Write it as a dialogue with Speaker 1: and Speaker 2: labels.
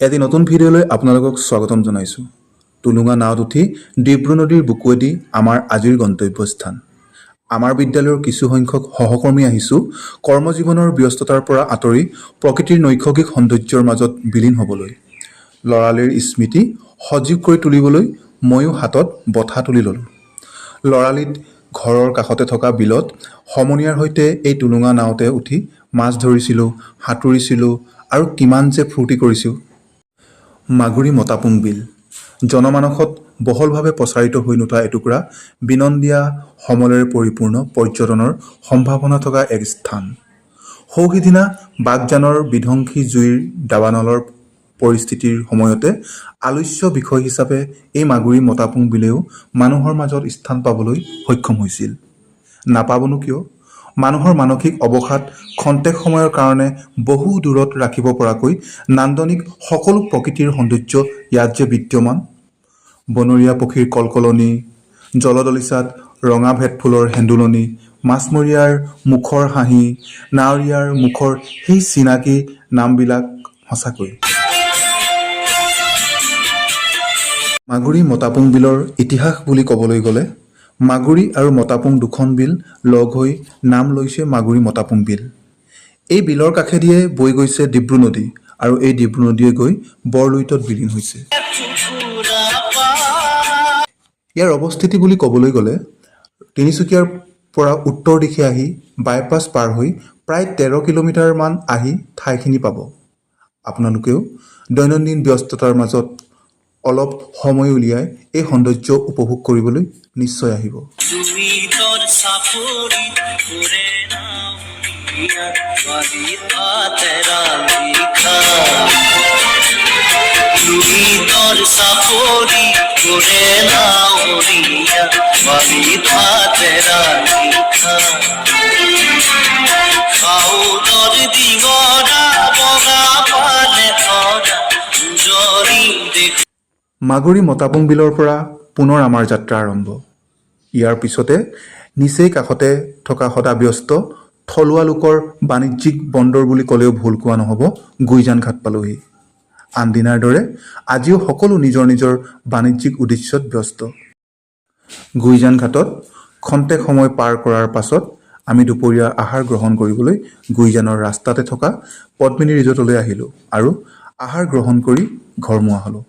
Speaker 1: এটি নতুন ভিডিঅ'লৈ আপোনালোকক স্বাগতম জনাইছোঁ। টুলুঙা নাৱত উঠি ডিব্ৰু নদীৰ বুকুৱেদি আমাৰ আজিৰ গন্তব্যস্থান। আমাৰ বিদ্যালয়ৰ কিছুসংখ্যক সহকৰ্মী আহিছোঁ কৰ্মজীৱনৰ ব্যস্ততাৰ পৰা আঁতৰি প্ৰকৃতিৰ নৈসৰ্গিক সৌন্দৰ্যৰ মাজত বিলীন হ'বলৈ। ল'ৰালিৰ স্মৃতি সজীৱ কৰি তুলিবলৈ ময়ো হাতত বঠা তুলি ল'লোঁ। ল'ৰালিত ঘৰৰ কাষতে থকা বিলত সমনীয়াৰ সৈতে এই টুলুঙা নাৱতে উঠি মাছ ধৰিছিলোঁ, সাঁতুৰিছিলোঁ আৰু কিমান যে ফূৰ্তি কৰিছোঁ। মাগুৰী মতাপুং বিল জনমানসত বহলভাৱে প্ৰচাৰিত হৈ নুঠা এটুকুৰা বিনন্দীয়া সমলেৰে পৰিপূৰ্ণ পৰ্যটনৰ সম্ভাৱনা থকা এক স্থান। সৌ-সিদিনা বাগজানৰ বিধ্বংসী জুইৰ দাবানলৰ পৰিস্থিতিৰ সময়তে আলোচ্য বিষয় হিচাপে এই মাগুৰী মতাপুং বিলেও মানুহৰ মাজত স্থান পাবলৈ সক্ষম হৈছিল। নাপাবনো কিয়? মানুহৰ মানসিক অৱসাদ খন্তেক সময়ৰ কাৰণে বহু দূৰত ৰাখিব পৰাকৈ নান্দনিক সকলো প্ৰকৃতিৰ সৌন্দৰ্য ইয়াত যে বিদ্যমান। বনৰীয়া পক্ষীৰ কলকলনি, জলদলিচাত ৰঙা ভেটফুলৰ হেন্দোলনি, মাছমৰীয়াৰ মুখৰ হাঁহি, নাৱৰীয়াৰ মুখৰ সেই চিনাকি নামবিলাক সঁচাকৈ। মাগুৰী মতাপুং বিলৰ ইতিহাস বুলি ক'বলৈ গ'লে মাগুৰী আৰু মতাপুং দুখন বিল লগ হৈ নাম লৈছে মাগুৰী মতাপুং বিল। এই বিলৰ কাষেদিয়ে বৈ গৈছে ডিব্ৰু নদী আৰু এই ডিব্ৰু নদীয়ে গৈ বৰলুইতত বিলীন হৈছে। ইয়াৰ অৱস্থিতি বুলি ক'বলৈ গ'লে তিনিচুকীয়াৰ পৰা উত্তৰ দিশে আহি বাইপাছ পাৰ হৈ প্ৰায় 13 কিলোমিটাৰমান আহি ঠাইখিনি পাব। আপোনালোকেও দৈনন্দিন ব্যস্ততাৰ মাজত অলপ সময় উলিয়াই এই সৌন্দৰ্য উপভোগ কৰিবলৈ নিশ্চয় আহিব। মাগুৰী মতাপুং বিলৰ পৰা পুনৰ আমাৰ যাত্ৰা আৰম্ভ। ইয়াৰ পিছতে নিচেই কাষতে থকা সদাব্যস্ত থলুৱা লোকৰ বাণিজ্যিক বন্দৰ বুলি ক'লেও ভুল কোৱা নহ'ব, গুইজান ঘাট পালোহি। আনদিনাৰ দৰে আজিও সকলো নিজৰ নিজৰ বাণিজ্যিক উদ্দেশ্যত ব্যস্ত। গুইজান ঘাটত খন্তেক সময় পাৰ কৰাৰ পাছত আমি দুপৰীয়া আহাৰ গ্ৰহণ কৰিবলৈ গুইজানৰ ৰাস্তাতে থকা পদ্মিনী ৰিজৰ্টলৈ আহিলোঁ আৰু আহাৰ গ্ৰহণ কৰি ঘৰমুৱা হ'লোঁ।